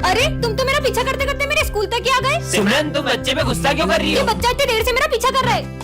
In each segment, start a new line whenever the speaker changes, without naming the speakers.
अरे तुम तो मेरा पीछा करते करते मेरे स्कूल तक ही आ गए।
सिमरन तुम बच्चे पे गुस्सा क्यों कर रही
ये
हो?
बच्चा इतनी देर से मेरा पीछा कर रहा है।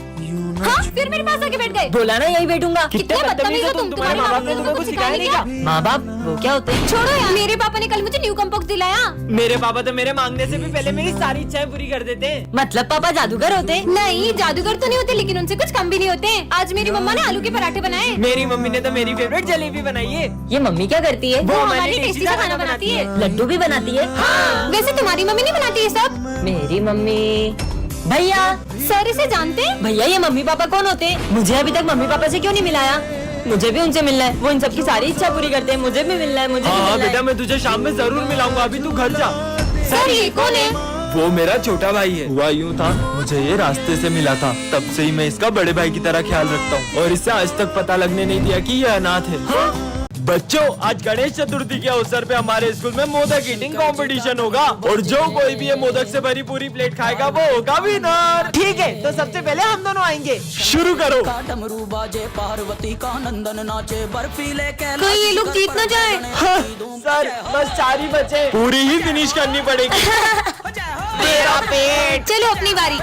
हाँ, फिर मेरे पास आके बैठ गए।
बोला ना यही बैठूंगा।
कितने बदतमीज हो तुम। तुम्हारे माँ बाप ने तुमको कुछ सिखाया नहीं क्या?
माँ बाप वो क्या होते हैं?
छोड़ो यार, मेरे पापा ने कल मुझे न्यू कम्पोक्स दिलाया।
मेरे पापा तो मेरे मांगने से भी पहले मेरी सारी इच्छाएं पूरी कर देते हैं।
मतलब पापा जादूगर होते हैं?
नहीं, जादूगर तो नहीं होते, लेकिन उनसे कुछ कम भी नहीं होते। आज मेरी मम्मा ने आलू के पराठे बनाए।
मेरी मम्मी ने तो मेरी फेवरेट जलेबी बनाई है।
ये मम्मी क्या करती है?
वो हमारे लिए टेस्टी सा खाना बनाती है।
लड्डू भी बनाती है?
हाँ, वैसे तुम्हारी मम्मी नहीं बनाती ये सब?
मेरी मम्मी। भैया
सर इसे जानते हैं?
भैया ये मम्मी पापा कौन होते हैं? मुझे अभी तक मम्मी पापा से क्यों नहीं मिलाया? मुझे भी उनसे मिलना है। वो इन सबकी सारी इच्छा पूरी करते हैं। मुझे भी मिलना है। मुझे भी
हाँ
मिलना
बेटा,
है।
मैं तुझे शाम में जरूर मिलाऊंगा। अभी तू घर जा।
सर ये कौन है?
वो मेरा छोटा भाई है। हुआ यूँ था, मुझे ये रास्ते से मिला था, तब से ही मैं इसका बड़े भाई की तरह ख्याल रखता हूँ और इससे आज तक पता लगने नहीं दिया कि ये अनाथ है। बच्चों, आज गणेश चतुर्थी के अवसर पे हमारे स्कूल में मोदक ईटिंग कंपटीशन होगा और जो कोई भी ये मोदक से भरी पूरी प्लेट खाएगा वो होगा विनर।
ठीक है, तो सबसे पहले हम दोनों आएंगे।
शुरू करो।
का डमरू बाजे, पार्वती का नंदन नाचे, बर्फीले कैलाश
कहीं ये लोग जीत न जाए।
हाँ,
सर बस 4 ही बचे।
पूरी ही फिनिश करनी पड़ेगी।
तेरा पेट।
चलो अपनी बारी।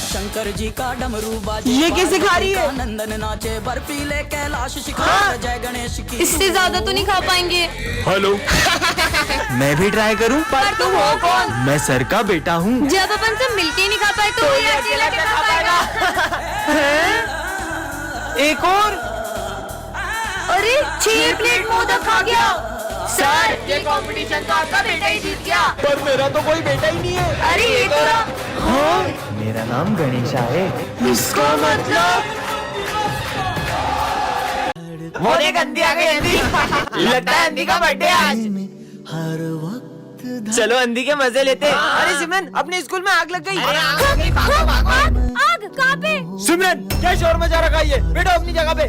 शंकर जी का डमरू बाजे,
ये कैसे खा रही है?
पार्वती का नंदन नाचे, बर्फीले कैलाश शिखर, जय गणेश की।
इससे ज्यादा तो नहीं खा पाएंगे।
हेलो, मैं भी ट्राई करूँ?
पर तुम हो कौन?
मैं सर का बेटा हूँ।
जब अपन सब मिलके नहीं खा पाए तो ये अकेला क्या खा पाएगा?
एक और।
अरे 6 प्लेट मोदक खा गया। सर ये कंपटीशन तो आपका बेटा ही जीत गया।
पर मेरा तो कोई बेटा ही नहीं है।
अरे ये तो रहा।
मेरा नाम गणेशा है।
इसका मतलब
वो देख, अंधी आ गई। अंधी लगता है अंधी का बर्थडे आज। चलो अंधी के मजे लेते हैं। अरे सिमरन, अपने स्कूल में आग लग गई।
आग कहाँ पे?
सिमरन, क्या शोर मचा रखा है ये? बैठो अपनी जगह पे।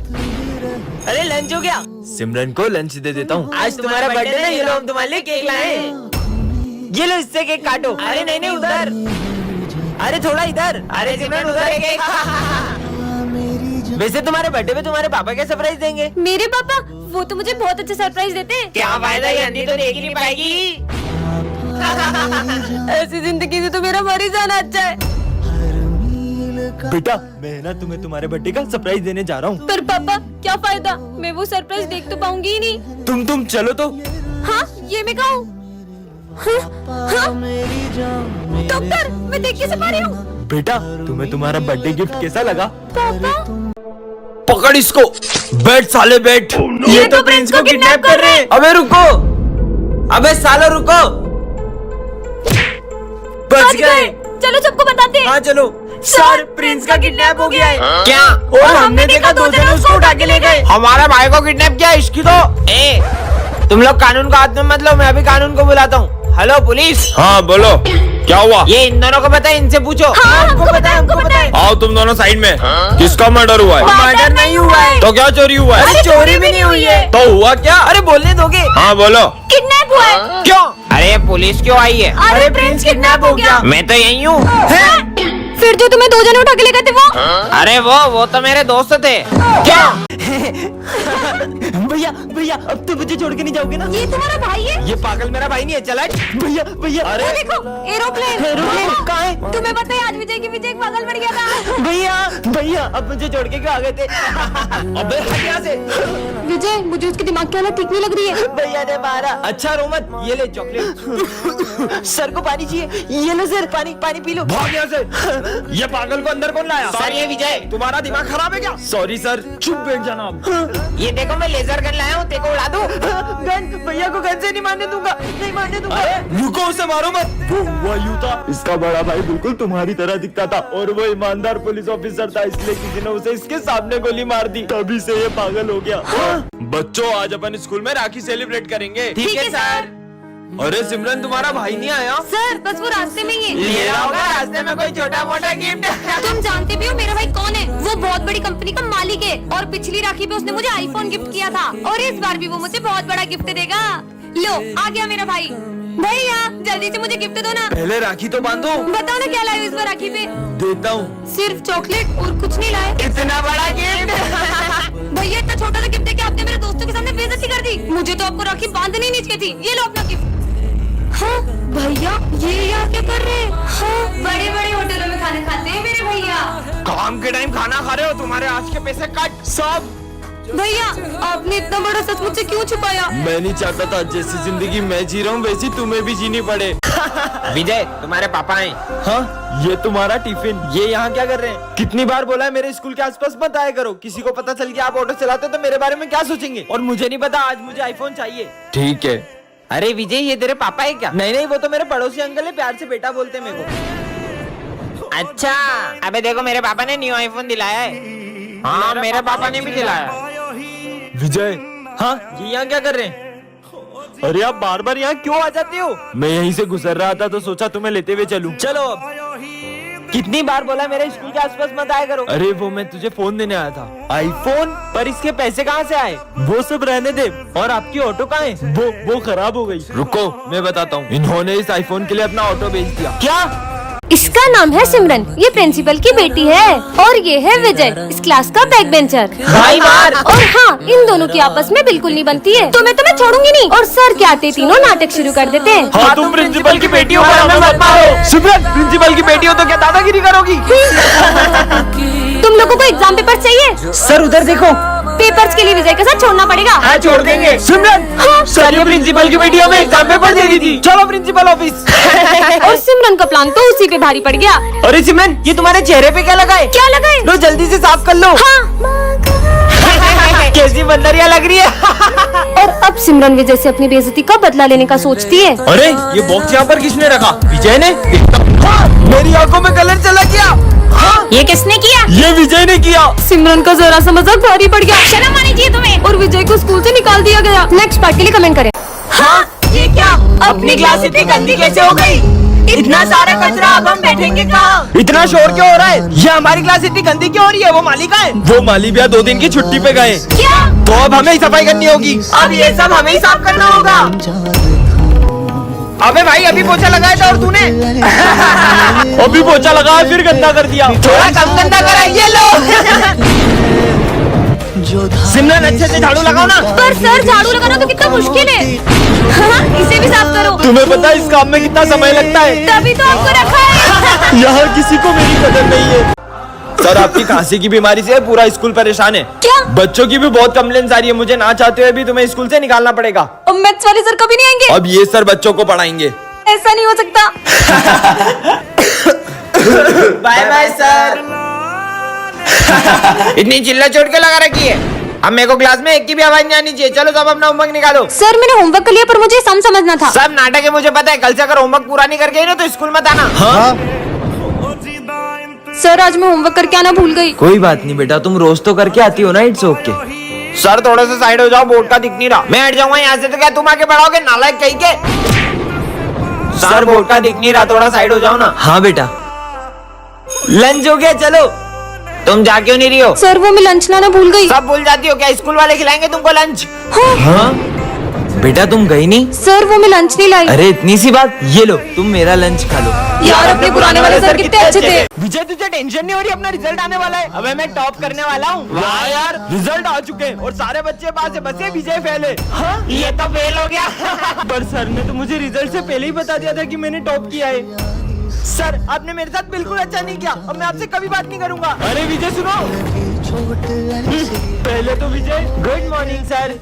अरे लंच हो गया।
सिमरन को लंच दे देता हूँ।
आज तुम्हारा बर्थडे ना, ये लो हम तुम्हारे लिए केक लाए हैं। ये लो, इससे केक काटो। अरे नहीं नहीं, उधर। अरे थोड़ा इधर। अरे सिमरन उधर है केक। वैसे तुम्हारे बर्थडे पे तुम्हारे पापा क्या सरप्राइज देंगे?
मेरे पापा वो तो मुझे बहुत अच्छा सरप्राइज देते हैं।
क्या फायदा, ये अंधी तो देख ही नहीं पाएगी।
ऐसी जिंदगी से तो मेरा मर ही जाना अच्छा है।
बेटा, मैं ना तुम्हें तुम्हारे बर्थडे का सरप्राइज देने जा रहा हूँ।
पर पापा क्या फायदा, मैं वो सरप्राइज देख तो पाऊंगी ही नहीं।
तुम चलो तो।
हाँ, ये मैं कहूँ। डॉक्टर, मैं देख कैसे पा रही हूँ?
बेटा, तुम्हें तुम्हारा बर्थडे गिफ्ट कैसा लगा?
पापा
पकड़ इसको। बैठ साले बैठ।
ये तो प्रिंस को किडनैप कर रहे हैं। अबे रुको, अबे सालो रुको। बच गए।
चलो सबको बताते हैं।
हाँ चलो। सर, प्रिंस का किडनैप हो गया है। क्या?
और हमने देखा 2 जने उसको उठा के ले गए।
हमारा भाई को किडनैप किया, इसकी तो। तुम लोग कानून का हाथ में मत लो, मैं अभी कानून को बुलाता हूँ। Hello police.
हाँ बोलो, क्या हुआ?
ये इन दोनों को पता है, इनसे पूछो।
हाँ, हमको पता है, हमको पता है।
आओ तुम दोनों साइड में। किसका मर्डर हुआ है?
मर्डर नहीं हुआ है।
तो क्या चोरी हुआ है?
अरे चोरी भी नहीं हुई है।
तो हुआ क्या?
अरे बोलने दोगे?
हाँ बोलो।
किडनैप हुआ है।
क्यों? अरे पुलिस क्यों आई है?
अरे प्रिंस किडनैप हो गया।
मैं तो यही हूँ।
फिर जो तुम्हें 2 जने उठा के ले गए थे वो?
अरे वो तो मेरे दोस्त थे। क्या?
भैया भैया अब तो मुझे छोड़ के नहीं जाओगे ना?
ये तुम्हारा भाई है?
ये पागल मेरा भाई नहीं है, चला।
भैया भैया
वो देखो, एरोप्लेन।
एरोप्लेन कहाँ है?
तुम्हें पता है आज विजय के पीछे एक पागल पड़ गया था।
भैया भैया अब मुझे छोड़ के क्यों आ गए थे?
अबे हट यहाँ से।
विजय, मुझे उसकी दिमाग की हालत ठीक नहीं लग रही है।
भैया ने मारा।
अच्छा रो मत, ये ले चॉकलेट।
सर को पानी चाहिए। ये लो सर, पानी पानी पी लो।
भाग यहाँ से। ये पागल को अंदर कौन लाया?
सर ये विजय।
तुम्हारा दिमाग खराब है क्या? सॉरी सर, चुप बैठ जाना अब।
ये देखो, मैं लेजर गन लाया हूँ, तेको उड़ा दूं।
गन, भैया को गन से नहीं मारने दूंगा, नहीं मारने दूंगा।
रुको, उसे मारो मत। वो हुआ यूं था, इसका बड़ा भाई बिल्कुल तुम्हारी तरह दिखता था और वो ईमानदार पुलिस ऑफिसर था, इसलिए किसी ने उसे इसके सामने गोली मार दी, तभी से ये पागल हो गया। बच्चों, आज अपन स्कूल में राखी सेलिब्रेट करेंगे।
ठीक है सर।
अरे सिमरन, तुम्हारा भाई नहीं आया?
सर बस वो रास्ते में ही है।
ये रहा होगा रास्ते में कोई छोटा मोटा गिफ्ट।
तुम जानते भी हो मेरा भाई कौन है? वो बहुत बड़ी कंपनी का मालिक है और पिछली राखी पे उसने मुझे आईफोन गिफ्ट किया था और इस बार भी वो मुझे बहुत बड़ा गिफ्ट देगा। लो आ गया मेरा भाई। भैया जल्दी से मुझे गिफ्ट दो ना।
पहले राखी तो बांधो।
बताओ ना क्या लाए हो इस बार राखी पे?
देता हूँ।
सिर्फ चॉकलेट और कुछ नहीं लाए?
इतना बड़ा गिफ्ट।
भैया इतना छोटा सा गिफ्ट देके आपने मेरे दोस्तों के सामने बेइज्जती कर दी। मुझे तो आपको राखी बांधनी नहीं चाहिए थी। ये लो अपना गिफ्ट। हाँ, भैया ये यहाँ क्या कर रहे हैं? हाँ, बड़े बड़े होटलों में खाना खाते हैं मेरे भैया।
काम के टाइम खाना खा रहे हो, तुम्हारे आज के पैसे कट सब।
भैया आपने इतना बड़ा सच मुझसे क्यों छुपाया?
मैं नहीं चाहता था जैसी जिंदगी मैं जी रहा हूँ वैसी तुम्हें भी जीनी पड़े।
विजय तुम्हारे पापा हैं।
हाँ ये तुम्हारा टिफिन, ये यहाँ क्या कर रहे हैं? कितनी बार बोला है मेरे स्कूल के आसपास मत आया करो, किसी को पता चल गया आप ऑटो चलाते हो तो मेरे बारे में क्या सोचेंगे? और मुझे नहीं पता, आज मुझे आईफोन चाहिए। ठीक है।
अरे विजय ये तेरे पापा है क्या?
नहीं नहीं वो तो मेरे पड़ोसी अंकल है, प्यार से बेटा बोलते हैं मेरे को।
अच्छा अबे देखो मेरे पापा ने न्यू आईफोन दिलाया है। हाँ मेरे पापा ने भी दिलाया।
विजय हाँ ये यहाँ क्या कर रहे हैं? अरे आप बार बार यहाँ क्यों आ जाते हो? मैं यहीं से गुजर रहा था तो सोचा तुम्हें लेते हुए चलूं। चलो अब।
कितनी बार बोला मेरे स्कूल के आसपास मत आया करो।
अरे वो मैं तुझे फोन देने आया था। आईफोन? पर इसके पैसे कहाँ से आए? वो सब रहने दे। और आपकी ऑटो कहाँ है? वो खराब हो गई। रुको मैं बताता हूँ। इन्होंने इस आईफोन के लिए अपना ऑटो बेच दिया। क्या?
इसका नाम है सिमरन, ये प्रिंसिपल की बेटी है और ये है विजय, इस क्लास का बैक बेंचर।
भाई मार।
और हाँ इन दोनों की आपस में बिल्कुल नहीं बनती है, तो मैं तुम्हें छोड़ूंगी नहीं। और सर के आते तीनों नाटक शुरू कर देते हैं।
हाँ तुम प्रिंसिपल की बेटी हो पर हमें मत मारो। सिमरन प्रिंसिपल की बेटी हो तो क्या दादागिरी करोगी?
तुम लोगों को एग्जाम पेपर चाहिए?
सर उधर देखो।
पेपर्स के लिए विजय के साथ छोड़ना पड़ेगा।
हाँ छोड़ देंगे।
सिमरन
हाँ।
सर ये प्रिंसिपल की बेटी हमें एग्जाम पेपर दे दी थी। चलो प्रिंसिपल ऑफिस।
और सिमरन का प्लान तो उसी पे भारी पड़ गया।
अरे सिमरन ये तुम्हारे चेहरे पे क्या लगा है?
क्या लगा है?
लो जल्दी से साफ कर लो।
हाँ।
कैसी बंदरिया लग रही है।
और अब सिमरन विजय से अपनी बेइज्जती का बदला लेने का सोचती है।
अरे ये बॉक्स यहाँ पर किसने रखा? विजय ने? हाँ, मेरी आंखों में कलर चला गया। हाँ,
ये किसने किया?
ये विजय ने किया।
सिमरन का जरा सा मजाक भारी पड़ गया। शर्म आनी चाहिए तुम्हें। और विजय को स्कूल से निकाल दिया गया। नेक्स्ट पार्ट के लिए कमेंट करें।
हाँ ये क्या? अपनी क्लास इतनी गंदी कैसे हो गई? इतना सारा कचरा, अब हम बैठेंगे कहाँ?
इतना शोर क्यों हो रहा है? ये हमारी क्लास इतनी गंदी क्यों हो रही है? वो माली कहाँ है? वो माली भैया 2 दिन की छुट्टी पे गए।
क्या?
तो अब हमें ही सफाई करनी होगी।
अब ये सब हमें ही साफ करना होगा।
अबे भाई अभी पोछा लगाया था और तूने
अभी पोछा लगाया फिर गंदा कर दिया।
थोड़ा कम गंदा करा। ये लो। सिमरन अच्छे से झाड़ू लगाओ ना।
पर सर झाड़ू लगाना तो कितना मुश्किल है। हाँ, इसे भी साफ करो।
तुम्हें पता है इस काम में कितना समय लगता है?
तभी तो आपको रखा है।
यहाँ किसी को मेरी कदर नहीं है। सर आपकी खांसी की बीमारी से पूरा स्कूल परेशान है।
क्या?
बच्चों की भी बहुत कंप्लेंट्स आ रही है। मुझे ना चाहते हुए भी तुम्हें स्कूल से निकालना पड़ेगा।
अब मैथ्स वाले सर कभी नहीं आएंगे।
अब ये सर बच्चों को पढ़ाएंगे।
ऐसा नहीं हो सकता।
Bye bye sir. इतनी चिल्ला चोट के लगा रखी है। अब मेरे को क्लास में एक की भी आवाज नहीं आनी चाहिए। चलो सब अपना होमवर्क निकालो।
सर मैंने होमवर्क कर लिया पर मुझे सम समझना था।
सब नाटक है मुझे पता है। कल से अगर होमवर्क पूरा नहीं करके आई ना तो स्कूल मत आना।
हाँ
सर आज मैं होमवर्क करके आना भूल गई।
कोई बात नहीं बेटा, तुम रोज तो करके आती हो ना। It's okay.
सर थोड़ा सा साइड हो जाओ, बोर्ड का दिख नहीं रहा। मैं हट जाऊंगा यहाँ से तो क्या तुम आके पढ़ाओगे? नालायक कहीं के। सर बोर्ड का दिख नहीं रहा, थोड़ा साइड हो जाओ ना।
हाँ बेटा। लंच हो गया, चलो।
तुम जा क्यों नहीं रही हो?
सर वो मैं लंच लाना भूल गई।
सब भूल जाती हो क्या? स्कूल वाले खिलाएंगे तुमको लंच।
हाँ बेटा तुम गई नहीं?
सर वो मैं लंच नहीं लाई।
अरे इतनी सी बात। ये लो तुम मेरा लंच खा लो।
यार अपने पुराने वाले सर कितने अच्छे थे।
विजय तुझे टेंशन नहीं हो रही? अपना रिजल्ट आने वाला है। अबे मैं टॉप करने वाला हूँ।
वाह यार रिजल्ट आ चुके हैं और सारे बच्चे पास है, बस ये विजय फेल है। हाँ?
ये तो फेल हो गया।
पर सर ने तो मुझे रिजल्ट से पहले ही बता दिया था कि मैंने टॉप किया है। सर आपने मेरे साथ बिल्कुल अच्छा नहीं किया। अब मैं आपसे कभी बात नहीं करूंगा। अरे विजय सुनो। पहले तो विजय गुड मॉर्निंग सर।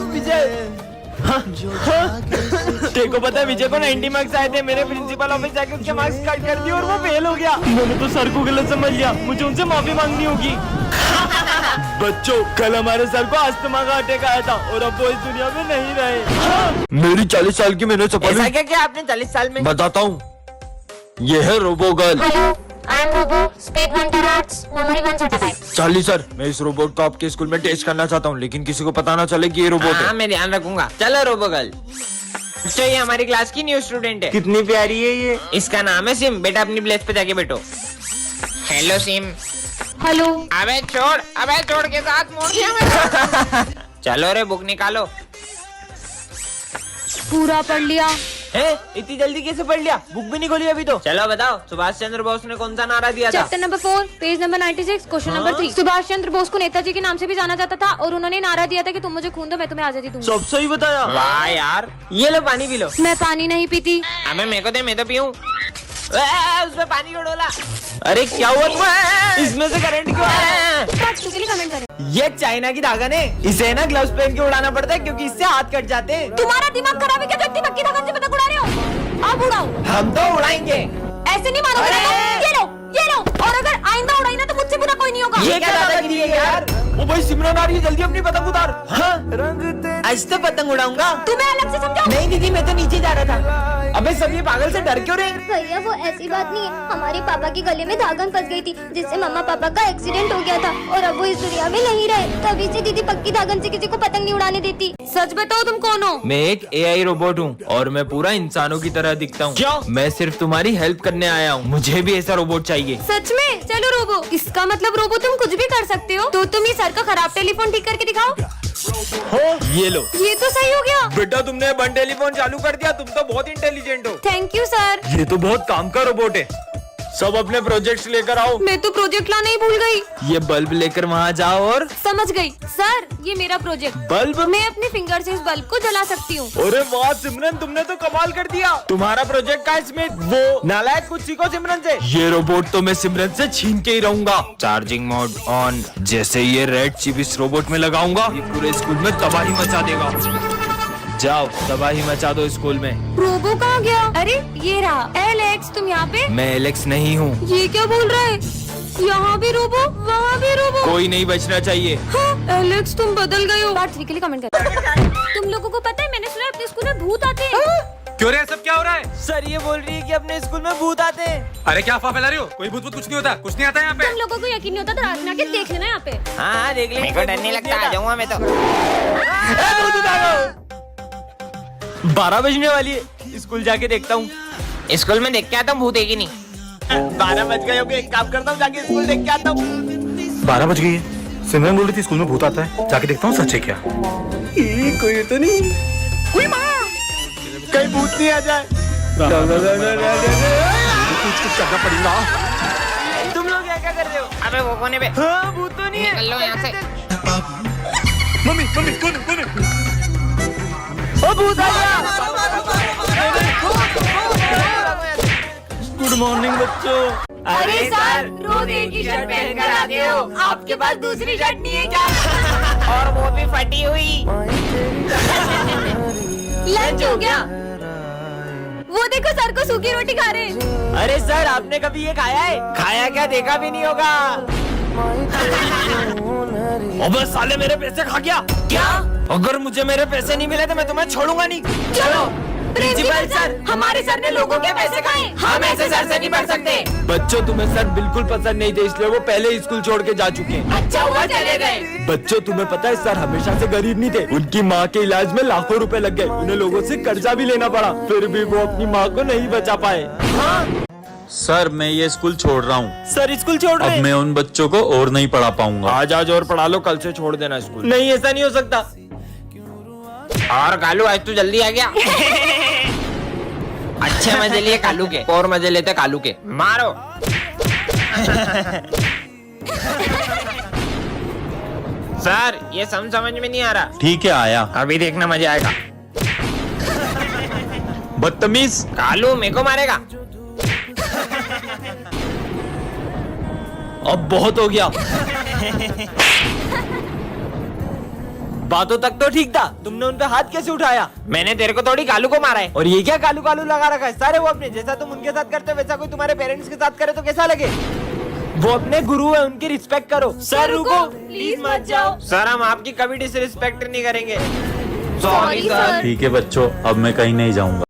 विजय हाँ, हाँ। तेको पता है विजय को 90 मार्क्स आए थे। मेरे प्रिंसिपल ऑफिस जाके उसके मार्क्स कट कर दिए और वो फेल हो गया। मैंने तो सर को गलत समझ लिया। मुझे उनसे माफी मांगनी होगी। बच्चों कल हमारे सर को अस्थमा का अटैक आया था और अब वो इस दुनिया में नहीं रहे। हाँ। मेरी 40 साल की मैंने
ऐसा क्या किया आपने 40 साल में?
बताता हूँ। ये है robo girl.
Hello, I am Robo, Speed 1 terabytes, memory 1 zettabyte.
Charlie sir मैं इस रोबोट को आपके स्कूल में टेस्ट करना चाहता हूँ, लेकिन किसी को पता ना चले कि ये रोबोट
हाँ
है।
मैं ध्यान रखूंगा। चलो रोबो गर्ल। तो ये हमारी क्लास की न्यू स्टूडेंट है।
कितनी प्यारी है ये।
इसका नाम है सिम। बेटा अपनी प्लेस पे जाके बैठो। Hello SIM.
हेलो।
अबे छोड़ के साथ मोड़ दिया मैंने। चलो रे बुक निकालो।
पूरा पढ़ लिया।
है? इतनी जल्दी कैसे पढ़ लिया? बुक भी नहीं खोली अभी तो। चलो बताओ, सुभाष चंद्र बोस ने कौन सा नारा दिया था?
Chapter number 4 page number 96 question number 3। Subhash Chandra Bose को नेताजी के नाम से भी जाना जाता था और उन्होंने नारा दिया था कि तुम मुझे खून दो मैं तुम्हें आजादी दूंगा।
सब सही बताया।
वाह यार, ये लो पानी पी लो।
मैं पानी नहीं पीती।
अबे मेरे को दे, मैं तो पीऊं। उसमें पानी क्यों डोला? अरे क्या हुआ तुम्हें? इसमें से करंट क्यों आया?
तू के लिए कमेंट करे।
ये चाइना की धागा ने, इसे ना ग्लव्स पहन के उड़ाना पड़ता है क्योंकि इससे हाथ कट जाते हैं।
तुम्हारा दिमाग खराब है क्या? जो इतनी पक्की धागा से पतंग उड़ा रहे हो? अब उड़ाओ।
हम तो उड़ाएंगे।
ऐसे नहीं मारोगे ना। ये लो और अगर आइंदा उड़ाई ना तो मुझसे बुरा कोई नहीं होगा।
ये क्या दादागिरी है यार?
ओ भाई सिमरन आ रही है, जल्दी अपनी पतंग उतार।
हाँ? आज तो पतंग उड़ाऊंगा।
तुम्हें अलग से समझाओ।
नहीं दीदी, मैं तो नीचे जा रहा था। अबे सब ये पागल से डर क्यों रहे?
भैया वो ऐसी बात नहीं है, हमारे पापा के गले में धागन फंस गई थी जिससे मम्मा पापा का एक्सीडेंट हो गया था और अब वो इस दुनिया में नहीं रहे, तभी से दीदी पक्की धागन से किसी को पतंग नहीं उड़ाने देती।
सच बताओ तुम कौन हो?
मैं एक AI रोबोट हूँ और मैं पूरा इंसानों की तरह दिखता हूँ।
क्यों?
मैं सिर्फ तुम्हारी हेल्प करने आया हूँ, मुझे भी ऐसा रोबोट चाहिए।
सच में? चलो रोबो। इसका मतलब रोबो तुम कुछ भी कर सकते हो। तो तुम ये सर का खराब टेलीफोन ठीक करके दिखाओ।
हो ये लो।
ये तो सही हो गया।
बेटा तुमने बन टेलीफोन चालू कर दिया, तुम तो बहुत इंटेलिजेंट हो।
Thank you sir.
ये तो बहुत काम का रोबोट है। सब अपने प्रोजेक्ट्स लेकर आओ।
मैं तो प्रोजेक्ट लाना ही भूल गई।
ये बल्ब लेकर वहाँ जाओ और
समझ गई सर, ये मेरा प्रोजेक्ट।
बल्ब?
मैं अपने फिंगर से इस बल्ब को जला सकती हूँ।
अरे वाह सिमरन, तुमने तो कमाल कर दिया। तुम्हारा प्रोजेक्ट का इसमें वो नालायक, कुछ सीखो सिमरन से। ये रोबोट तो मैं सिमरन से छीन के ही रहूंगा। Charging mode on. जैसे ये रेड चिप इस रोबोट में लगाऊंगा, ये पूरे स्कूल में तबाही मचा देगा। जाओ तबाही मचा दो स्कूल में।
रोबो कहाँ गया? अरे ये रहा। एलेक्स तुम यहाँ पे?
मैं एलेक्स नहीं हूँ।
ये क्या बोल रहा है? यहाँ भी रोबो, वहाँ भी रोबो।
कोई नहीं बचना चाहिए।
हाँ, एलेक्स तुम बदल गए हो। पार्ट 3 के लिए कमेंट कर। तुम लोगों को पता है मैंने सुना है अपने स्कूल में भूत आते हैं।
क्यों रे, सब क्या हो रहा है?
सर ये बोल रही है कि अपने स्कूल में भूत आते हैं।
अरे क्या अफवाह फैला रही हो? कोई भूत कुछ नहीं होता, कुछ नहीं आता यहाँ पे।
तुम लोगों को यकीन नहीं होता तो रात में आके देख लेना यहाँ पे।
हाँ देख ले। मेरे को डर नहीं लगता, आ जाऊंगा मैं तो।
12 बजने वाली है, स्कूल जाके देखता हूँ।
स्कूल में देख के आता हूँ भूत है कि नहीं।
12 बज गए होंगे, एक काम करता हूँ, जाके स्कूल देख के आता हूँ।
12 बज गई है। सिमरन बोल रही थी स्कूल में भूत आता है, जाके देखता हूँ सच है क्या।
कोई तो नहीं, कोई माँ कहीं भूत नहीं आ जाए। कुछ करना पड़ेगा।
तुम लोग क्या कर रहे हो? अबे वो कोने पे।
हाँ भूत तो नहीं है।
निकल लो यहाँ से।
मम्मी मम्मी कौन है?
ओ भूत आ गया।
गुड मॉर्निंग बच्चों।
अरे सर, रोज एक ही शर्ट पहन कर आते हो, आपके पास दूसरी शर्ट नहीं है क्या?
और वो भी फटी हुई।
लंच हो गया। वो देखो सर को सूखी रोटी खा रहे हैं।
अरे सर आपने कभी ये खाया है? खाया क्या, देखा भी नहीं होगा।
अबे साले मेरे पैसे खा गया।
क्या?
अगर मुझे मेरे पैसे नहीं मिले तो मैं तुम्हें छोड़ूंगा नहीं।
चलो
प्रिंसिपल सर,
हमारे सर ने लोगों के पैसे खाए।
हम ऐसे सर से नहीं पढ़ सकते।
बच्चों तुम्हें सर बिल्कुल पसंद नहीं थे, इसलिए वो पहले ही स्कूल छोड़ के जा चुके हैं।
अच्छा हुआ चले गए।
बच्चों तुम्हें पता है सर हमेशा से गरीब नहीं थे, उनकी माँ के इलाज में लाखों रुपए लग गए, उन्हें लोगों से कर्जा भी लेना पड़ा, फिर भी वो अपनी माँ को नहीं बचा पाए।
सर मैं ये स्कूल छोड़ रहा हूँ।
सर स्कूल छोड़ रहे
अब
हैं?
मैं उन बच्चों को और नहीं पढ़ा पाऊंगा।
आज और पढ़ा लो, कल से छोड़ देना स्कूल।
नहीं ऐसा नहीं हो सकता। और कालू आज तू जल्दी आ गया। अच्छे मजे लिए कालू के, और मजे लेते कालू के। मारो। सर ये समझ में नहीं आ रहा।
ठीक है आया।
अभी देखना मजा आएगा।
बदतमीज।
कालू मेरे को मारेगा।
अब बहुत हो गया। बातों तक तो ठीक था, तुमने उन पे हाथ कैसे उठाया?
मैंने तेरे को थोड़ी कालू को मारा है।
और ये क्या कालू कालू लगा रखा है? सारे वो अपने जैसा तुम उनके साथ करते हो वैसा कोई तुम्हारे पेरेंट्स के साथ करे तो कैसा लगे? वो अपने गुरु है, उनकी रिस्पेक्ट करो। सर रुको,
प्लीज मत जाओ।
सर हम आपकी कभी डिसरिस्पेक्ट नहीं करेंगे।
Sorry sir.
ठीक है बच्चों, अब मैं कहीं नहीं जाऊंगा।